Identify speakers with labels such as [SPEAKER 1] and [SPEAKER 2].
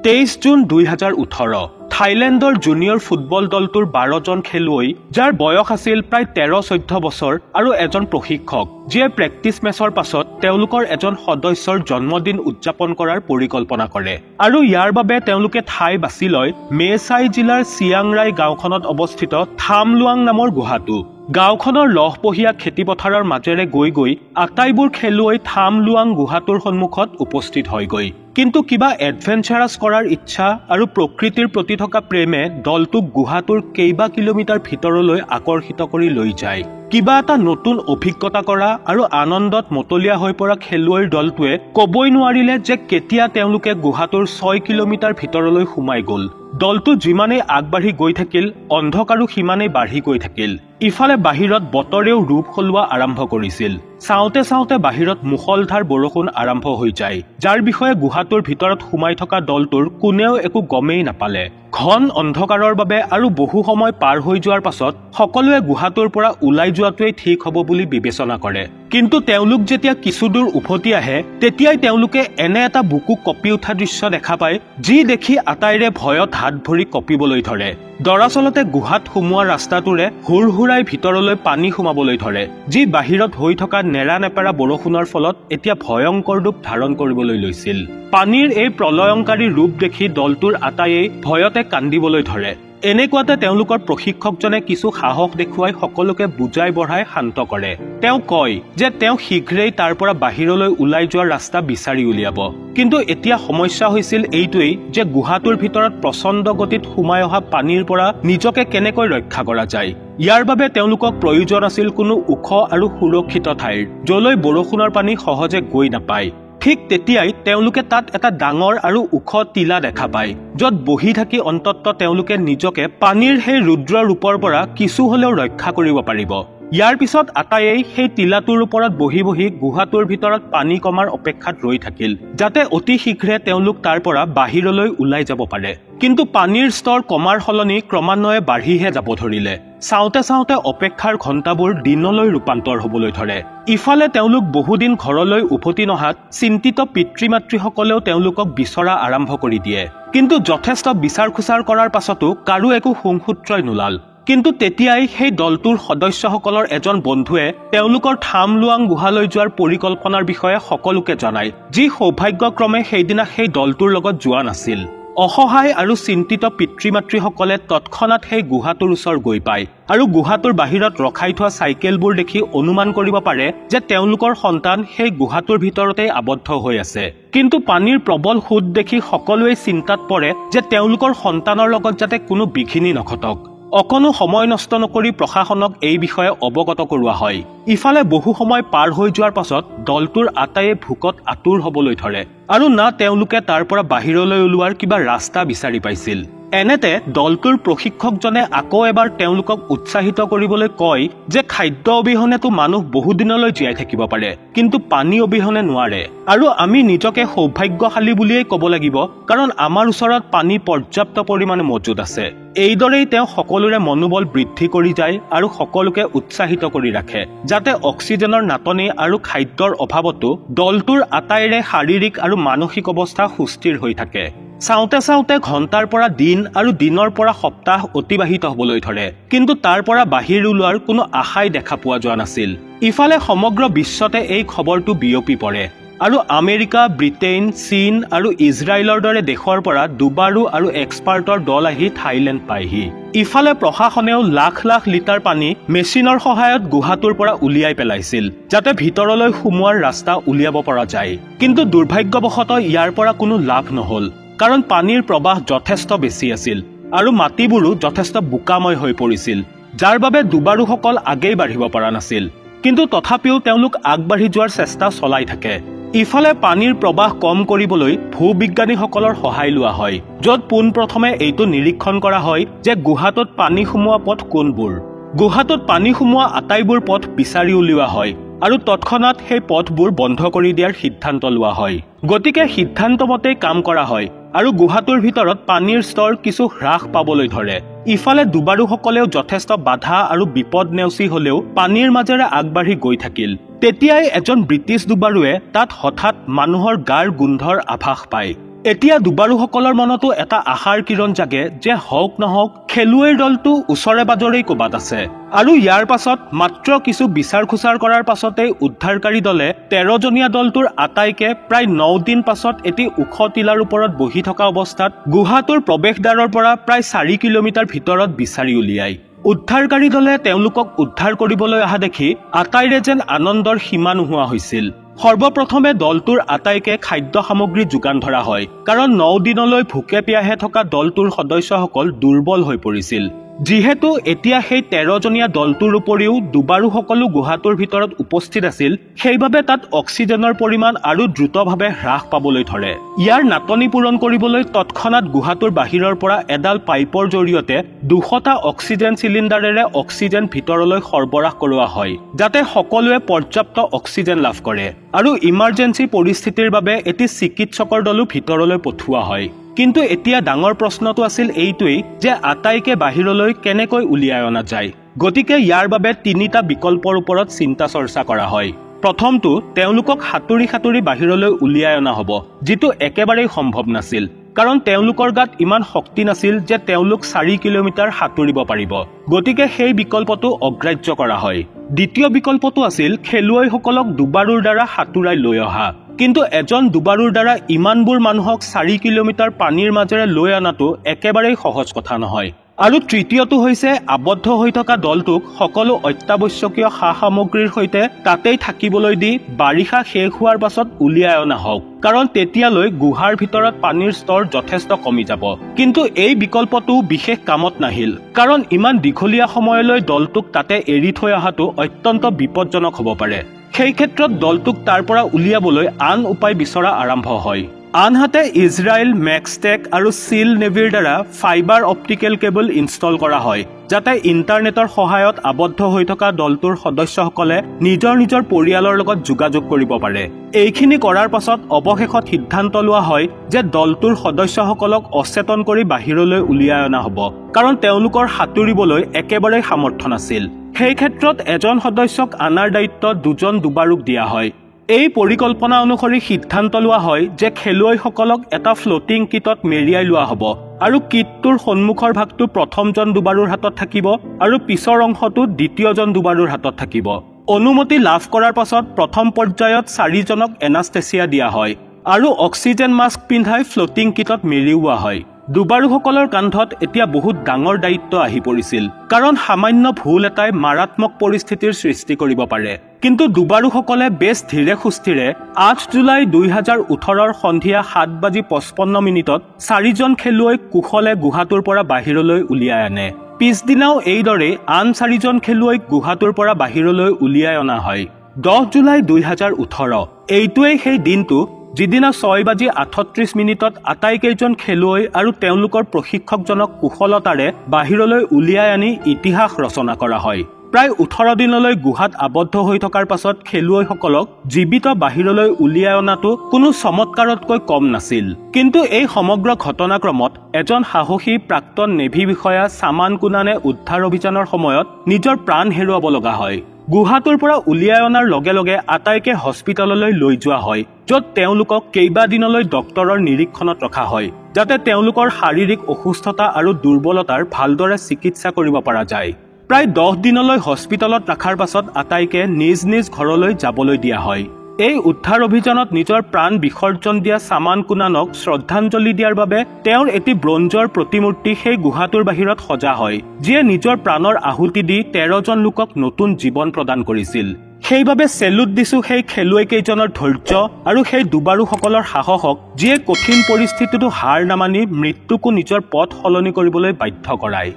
[SPEAKER 1] 23 June 2018 থাইলেণ্ডৰ junior football দলটোৰ 12 জন খেলুৱৈ যাৰ বয়স আছিল প্ৰায় 13-14 বছৰ আৰু এজন প্ৰশিক্ষক যিয়ে প্ৰেক্টিছ মেচৰ পাছত তেওঁলোকৰ এজন সদস্যৰ জন্মদিন উদযাপন কৰাৰ পৰিকল্পনা কৰে আৰু ইয়াৰ বাবে তেওঁলোকে ঠাই বাছি লয় মেচাই জিলাৰ চিয়াংৰাই গাঁওখনত অৱস্থিত থামলুৱাং নামৰ গুহাটো গাঁওখনৰ লহপহীয়া খেতিপথাৰৰ মাজেৰে গৈ আটাইবোৰ খেলুৱৈ থামলুৱাং গুহাটোৰ সন্মুখত উপস্থিত হয় গৈ কিন্তু কিবা এডভেঞ্চাৰাছ কৰাৰ ইচ্ছা আৰু প্ৰকৃতিৰ প্ৰতি থকা প্ৰেমে দলটোক গুহাটোৰ কেইবা কিলোমিটাৰ ভিতৰলৈ আকৰ্ষিত কৰি লৈ যায় কিবা এটা নতুন অভিজ্ঞতা কৰা আৰু আনন্দত মতলীয়া হৈ পৰা খেলুৱৈৰ দলটোৱে কবই নোৱাৰিলে যে কেতিয়া তেওঁলোকে গুহাটোৰ 6 কিলোমিটাৰ ভিতৰলৈ সোমাই গ'ল দলটো যিমানেই আগবাঢ়ি গৈ থাকিল অন্ধকাৰো সিমানেই বাঢ়ি গৈ থাকিল ইফালে বাহিৰত বতৰেও ৰূপ সলোৱা আৰম্ভ কৰিছিল চাওঁতে বাহিৰত মুখলধাৰ বৰষুণ আৰম্ভ হৈ যায় যাৰ বিষয়ে গুহাটোৰ ভিতৰত সোমাই থকা দলটোৰ কোনেও একো গমেই নাপালে ঘন অন্ধকাৰৰ বাবে আৰু বহু সময় পাৰ হৈ যোৱাৰ পাছত সকলোৱে গুহাটোৰ পৰা ওলাই যোৱাটোৱেই ঠিক হ'ব বুলি বিবেচনা কৰে কিন্তু তেওঁলোক যেতিয়া কিছুদূৰ উভতি আহে তেতিয়াই তেওঁলোকে এনে এটা বুকু কঁপি উঠা দৃশ্য দেখা পায় যি দেখি আটাইৰে ভয়ত হাত ভৰি কঁপিবলৈ ধৰে দৰাচলতে গুহাত সোমোৱা ৰাস্তাটোৰে হুৰহুৰাই ভিতৰলৈ পানী সোমাবলৈ ধৰে যি বাহিৰত হৈ থকা নেৰানেপেৰা বৰষুণৰ ফলত এতিয়া ভয়ংকৰ ৰূপ ধাৰণ কৰিবলৈ লৈছিল পানীৰ এই প্ৰলয়ংকাৰী ৰূপ দেখি দলটোৰ আটাইয়ে ভয়তে কান্দিবলৈ ধৰে এনেকুৱাতে তেওঁলোকৰ প্ৰশিক্ষকজনে কিছু সাহস দেখুৱাই সকলোকে বুজাই বঢ়াই শান্ত কৰে তেওঁ কয় যে তেওঁ শীঘ্ৰেই তাৰ পৰা বাহিৰলৈ ওলাই যোৱাৰ ৰাস্তা বিচাৰি উলিয়াব কিন্তু এতিয়া সমস্যা হৈছিল এইটোৱেই যে গুহাটোৰ ভিতৰত প্ৰচণ্ড গতিত সোমাই অহা পানীৰ পৰা নিজকে কেনেকৈ ৰক্ষা কৰা যায় ইয়াৰ বাবে তেওঁলোকক প্ৰয়োজন আছিল কোনো ওখ আৰু সুৰক্ষিত ঠাইৰ যলৈ বৰষুণৰ পানী সহজে গৈ নাপায় ঠিক তেতিয়াই তেওঁলোকে তাত এটা ডাঙৰ আৰু ওখ টিলা দেখা পায় য'ত বহি থাকি অন্তত তেওঁলোকে নিজকে পানীৰ সেই ৰুদ্ৰ ৰূপৰ পৰা কিছু হলেও ৰক্ষা কৰিব পাৰিব ইয়াৰ পিছত আটাইয়ে সেই টিলাটোৰ ওপৰত বহি গুহাটোৰ ভিতৰত পানী কমাৰ অপেক্ষাত ৰৈ থাকিল যাতে অতি শীঘ্ৰে তেওঁলোক তাৰ পৰা বাহিৰলৈ ওলাই যাব পাৰে কিন্তু পানীৰ স্তৰ কমাৰ সলনি ক্ৰমান্বয়ে বাঢ়িহে যাব ধৰিলে চাওঁতে অপেক্ষাৰ ঘণ্টাবোৰ দিনলৈ ৰূপান্তৰ হ'বলৈ ধৰে ইফালে তেওঁলোক বহুদিন ঘৰলৈ উভতি নহাত চিন্তিত পিতৃ-মাতৃসকলেও তেওঁলোকক বিচৰা আৰম্ভ কৰি দিয়ে কিন্তু যথেষ্ট বিচাৰ খোচাৰ কৰাৰ পাছতো কাৰো একো সংসূত্ৰই নোলাল কিন্তু তেতিয়াই সেই দলটোৰ সদস্যসকলৰ এজন বন্ধুৱে তেওঁলোকৰ থামলুৱাং গুহালৈ যোৱাৰ পৰিকল্পনাৰ বিষয়ে সকলোকে জনায় যি সৌভাগ্যক্ৰমে সেইদিনা সেই দলটোৰ লগত যোৱা নাছিল অসহায় আৰু চিন্তিত পিতৃ-মাতৃসকলে তৎক্ষণাত সেই গুহাটোৰ ওচৰ গৈ পায় আৰু গুহাটোৰ বাহিৰত ৰখাই থোৱা চাইকেলবোৰ দেখি অনুমান কৰিব পাৰে যে তেওঁলোকৰ সন্তান সেই গুহাটোৰ ভিতৰতেই আবদ্ধ হৈ আছে কিন্তু পানীৰ প্ৰবল সোঁত দেখি সকলোৱে চিন্তাত পৰে যে তেওঁলোকৰ সন্তানৰ লগত যাতে কোনো বিঘিনি নঘটক অকণো সময় নষ্ট নকৰি প্ৰশাসনক এই বিষয়ে অৱগত কৰোৱা হয় ইফালে বহু সময় পাৰ হৈ যোৱাৰ পাছত দলটোৰ আটাইয়ে ভোকত আতুৰ হ'বলৈ ধৰে আৰু না তেওঁলোকে তাৰ পৰা বাহিৰলৈ ওলোৱাৰ কিবা ৰাস্তা বিচাৰি পাইছিল এনেতে দলটোৰ প্ৰশিক্ষকজনে আকৌ এবাৰ তেওঁলোকক উৎসাহিত কৰিবলৈ কয় যে খাদ্য অবিহনেতো মানুহ বহুদিনলৈ জীয়াই থাকিব পাৰে কিন্তু পানী অবিহনে নোৱাৰে আৰু আমি নিজকে সৌভাগ্যশালী বুলিয়েই ক'ব লাগিব কাৰণ আমাৰ ওচৰত পানী পৰ্যাপ্ত পৰিমাণে মজুত আছে এইদৰেই তেওঁ সকলোৰে মনোবল বৃদ্ধি কৰি যায় আৰু সকলোকে উৎসাহিত কৰি ৰাখে যাতে অক্সিজেনৰ নাটনি আৰু খাদ্যৰ অভাৱতো দলটোৰ আটাইৰে শাৰীৰিক আৰু মানসিক অৱস্থা সুস্থিৰ হৈ থাকে চাওঁতে ঘণ্টাৰ পৰা দিন আৰু দিনৰ পৰা সপ্তাহ অতিবাহিত হ'বলৈ ধৰে কিন্তু তাৰ পৰা বাহিৰ ওলোৱাৰ কোনো আশাই দেখা পোৱা যোৱা নাছিল ইফালে সমগ্ৰ বিশ্বতে এই খবৰটো বিয়পি পৰে আৰু আমেৰিকা ব্ৰিটেইন চীন আৰু ইজৰাইলৰ দৰে দেশৰ পৰা দুবাৰু আৰু এক্সপাৰ্টৰ দল আহি থাইলেণ্ড পায়হি ইফালে প্ৰশাসনেও লাখ লিটাৰ পানী মেচিনৰ সহায়ত গুহাটোৰ পৰা উলিয়াই পেলাইছিল যাতে ভিতৰলৈ সোমোৱাৰ ৰাস্তা উলিয়াব পৰা যায় কিন্তু দুৰ্ভাগ্যবশতঃ ইয়াৰ পৰা কোনো লাভ নহল কাৰণ পানীৰ প্ৰবাহ যথেষ্ট বেছি আছিল আৰু মাটিবোৰো যথেষ্ট বোকাময় হৈ পৰিছিল যাৰ বাবে দুবাৰুসকল আগেই বাঢ়িব পৰা নাছিল কিন্তু তথাপিও তেওঁলোক আগবাঢ়ি যোৱাৰ চেষ্টা চলাই থাকে ইফালে পানীৰ প্ৰবাহ কম কৰিবলৈ ভূবিজ্ঞানীসকলৰ সহায় লোৱা হয় য'ত পোনপ্ৰথমে এইটো নিৰীক্ষণ কৰা হয় যে গুহাটোত পানী সোমোৱা পথ কোনবোৰ গুহাটোত পানী সোমোৱা আটাইবোৰ পথ বিচাৰি উলিওৱা হয় আৰু তৎক্ষণাত সেই পথবোৰ বন্ধ কৰি দিয়াৰ সিদ্ধান্ত লোৱা হয় গতিকে সিদ্ধান্তমতেই কাম কৰা হয় আৰু গুহাটোৰ ভিতৰত পানীৰ স্তৰ কিছু হ্ৰাস পাবলৈ ধৰে ইফালে দুবাৰুসকলেও যথেষ্ট বাধা আৰু বিপদ নেওচি হলেও পানীৰ মাজেৰে আগবাঢ়ি গৈ থাকিল তেতিয়াই এজন ব্ৰিটিছ দুবাৰুৱে তাত হঠাৎ মানুহৰ গাৰ গোন্ধৰ আভাস পায় এতিয়া দুবাৰুসকলৰ মনতো এটা আশাৰ কিৰণ জাগে যে হওক নহওক খেলুৱৈৰ দলটো ওচৰে পাজৰেই ক'বাত আছে। আৰু ইয়াৰ পাছত মাত্ৰ কিছু বিচাৰ খোচাৰ কৰাৰ পাছতেই উদ্ধাৰকাৰী দলে 13জনীয়া দলটোৰ আটাইকে প্ৰায় 9 দিন পাছত এটি ওখ টিলাৰ ওপৰত বহি থকা অৱস্থাত গুহাটোৰ প্ৰৱেশদ্বাৰৰ পৰা প্ৰায় 4 কিলোমিটাৰ ভিতৰত বিচাৰি উলিয়ায়। উদ্ধাৰকাৰী দলে তেওঁলোকক উদ্ধাৰ কৰিবলৈ অহা দেখি আটাইৰে যেন আনন্দৰ সীমা নোহোৱা হৈছিল। সৰ্বপ্ৰথমে দলটোৰ আটাইকে খাদ্য সামগ্ৰী যোগান ধৰা হয়, কাৰণ 9 দিনলৈ ভোকে পিয়াহে থকা দলটোৰ সদস্যসকল দুৰ্বল হৈ পৰিছিল। যিহেতু এতিয়া সেই 13জনীয়া দলটোৰ উপৰিও দুবাৰুসকলো গুহাটোৰ ভিতৰত উপস্থিত আছিল, সেইবাবে তাত অক্সিজেনৰ পৰিমাণ আৰু দ্ৰুতভাৱে হ্ৰাস পাবলৈ ধৰে। ইয়াৰ নাটনি পূৰণ কৰিবলৈ তৎক্ষণাত গুহাটোৰ বাহিৰৰ পৰা এডাল পাইপৰ জৰিয়তে 200টা অক্সিজেন চিলিণ্ডাৰেৰে অক্সিজেন ভিতৰলৈ সৰবৰাহ কৰোৱা হয়, যাতে সকলোৱে পৰ্যাপ্ত অক্সিজেন লাভ কৰে। আৰু ইমাৰ্জেঞ্চি পৰিস্থিতিৰ বাবে এটি চিকিৎসকৰ দলো ভিতৰলৈ পঠোৱা হয়। কিন্তু এতিয়া ডাঙৰ প্ৰশ্নটো আছিল এইটোৱেই যে আটাইকে বাহিৰলৈ কেনেকৈ উলিয়াই অনা যায়। গতিকে ইয়াৰ বাবে 3টা বিকল্পৰ ওপৰত চিন্তা চৰ্চা কৰা হয়। প্ৰথমটো, তেওঁলোকক সাঁতুৰি সাঁতুৰি বাহিৰলৈ উলিয়াই অনা হ'ব, যিটো একেবাৰেই সম্ভৱ নাছিল, কাৰণ তেওঁলোকৰ গাত ইমান শক্তি নাছিল যে তেওঁলোক 4 কিলোমিটাৰ সাঁতুৰিব পাৰিব। গতিকে সেই বিকল্পটো অগ্ৰাহ্য কৰা হয়। দ্বিতীয় বিকল্পটো আছিল খেলুৱৈসকলক দুবাৰুৰ দ্বাৰা সাঁতুৰাই লৈ অহা। কিন্তু এজন দুবাৰুৰ দ্বাৰা ইমানবোৰ মানুহক 4 কিলোমিটাৰ পানীৰ মাজেৰে লৈ অনাটো একেবাৰেই সহজ কথা নহয়। আৰু তৃতীয়টো হৈছে আবদ্ধ হৈ থকা দলটোক সকলো অত্যাৱশ্যকীয় সা সামগ্ৰীৰ সৈতে তাতেই থাকিবলৈ দি বাৰিষা শেষ হোৱাৰ পাছত উলিয়াই অনা হওক, কাৰণ তেতিয়ালৈ গুহাৰ ভিতৰত পানীৰ স্তৰ যথেষ্ট কমি যাব। কিন্তু এই বিকল্পটো বিশেষ কামত নাহিল, কাৰণ ইমান দীঘলীয়া সময়লৈ দলটোক তাতে এৰি থৈ অহাটো অত্যন্ত বিপদজনক হ'ব পাৰে। সেই ক্ষেত্ৰত দলটোক তাৰ পৰা উলিয়াবলৈ আন উপায় বিচৰা আৰম্ভ হয়। আনহাতে ইজৰাইল, মেক্সটেক আৰু চিল নেভিৰ দ্বাৰা ফাইবাৰ অপটিকেল কেবল ইনষ্টল কৰা হয়, যাতে ইণ্টাৰনেটৰ সহায়ত আবদ্ধ হৈ থকা দলটোৰ সদস্যসকলে নিজৰ নিজৰ পৰিয়ালৰ লগত যোগাযোগ কৰিব পাৰে। এইখিনি কৰাৰ পাছত অৱশেষত সিদ্ধান্ত লোৱা হয় যে দলটোৰ সদস্যসকলক অচেতন কৰি বাহিৰলৈ উলিয়াই অনা হ'ব, কাৰণ তেওঁলোকৰ সাঁতুৰিবলৈ একেবাৰেই সামৰ্থ্য নাছিল। সেই ক্ষেত্ৰত এজন সদস্যক আনাৰ দায়িত্ব 2জন দুবাৰুক দিয়া হয়। এই পৰিকল্পনা অনুসৰি সিদ্ধান্ত লোৱা হয় যে খেলুৱৈসকলক এটা ফ্লোটিং কিটত মেৰিয়াই লোৱা হ'ব, আৰু কিটটোৰ সন্মুখৰ ভাগটো প্ৰথমজন দুবাৰুৰ হাতত থাকিব আৰু পিছৰ অংশটো দ্বিতীয়জন দুবাৰুৰ হাতত থাকিব। অনুমতি লাভ কৰাৰ পাছত প্ৰথম পৰ্যায়ত 4জনক এনাষ্টেচিয়া দিয়া হয় আৰু অক্সিজেন মাস্ক পিন্ধাই ফ্লোটিং কিটত মেৰিওৱা হয়। দুবাৰুসকলৰ কান্ধত এতিয়া বহুত ডাঙৰ দায়িত্ব আহি পৰিছিল, কাৰণ সামান্য ভুল এটাই মাৰাত্মক পৰিস্থিতিৰ সৃষ্টি কৰিব পাৰে। কিন্তু দুবাৰুসকলে বেছ ধীৰে সুস্থিৰে 8 জুলাই 2018 সন্ধিয়া 7:55 4জন খেলুৱৈক কুশলে গুহাটোৰ পৰা বাহিৰলৈ উলিয়াই আনে। পিছদিনাও এইদৰেই আন 4জন খেলুৱৈক গুহাটোৰ পৰা বাহিৰলৈ উলিয়াই অনা হয়। 10 জুলাই 2018 এইটোৱেই সেই দিনটো যিদিনা 6:38 আটাইকেইজন খেলুৱৈ আৰু তেওঁলোকৰ প্ৰশিক্ষকজনক কুশলতাৰে বাহিৰলৈ উলিয়াই আনি ইতিহাস ৰচনা কৰা হয়। প্ৰায় 18 দিনলৈ গুহাত আবদ্ধ হৈ থকাৰ পাছত খেলুৱৈসকলক জীৱিত বাহিৰলৈ উলিয়াই অনাটো কোনো চমৎকাৰতকৈ কম নাছিল। কিন্তু এই সমগ্ৰ ঘটনাক্ৰমত এজন সাহসী প্ৰাক্তন নেভি বিষয়া সামান কুনানে উদ্ধাৰ অভিযানৰ সময়ত নিজৰ প্ৰাণ হেৰুৱাব লগা হয়। গুহাটোৰ পৰা উলিয়াই অনাৰ লগে লগে আটাইকে হস্পিটেললৈ লৈ যোৱা হয়, য'ত তেওঁলোকক কেইবাদিনলৈ ডক্তৰৰ নিৰীক্ষণত ৰখা হয়, যাতে তেওঁলোকৰ শাৰীৰিক অসুস্থতা আৰু দুৰ্বলতাৰ ভালদৰে চিকিৎসা কৰিব পৰা যায়। প্ৰায় 10 দিনলৈ হস্পিটেলত ৰখাৰ পাছত আটাইকে নিজ নিজ ঘৰলৈ যাবলৈ দিয়া হয়। এই উদ্ধাৰ অভিযানত নিজৰ প্ৰাণ বিসৰ্জন দিয়া সামান কুনানক শ্ৰদ্ধাঞ্জলি দিয়াৰ বাবে তেওঁৰ এটি ব্ৰঞ্জৰ প্ৰতিমূৰ্তি সেই গুহাটোৰ বাহিৰত সজা হয়, যিয়ে নিজৰ প্ৰাণৰ আহুতি দি 13জন লোকক নতুন জীৱন প্ৰদান কৰিছিল। সেইবাবে চেলুট দিছো সেই খেলুৱৈ কেইজনৰ ধৈৰ্য আৰু সেই দুবাৰুসকলৰ সাহসক, যিয়ে কঠিন পৰিস্থিতিটো হাৰ নামানি মৃত্যুকো নিজৰ পথ সলনি কৰিবলৈ বাধ্য কৰায়।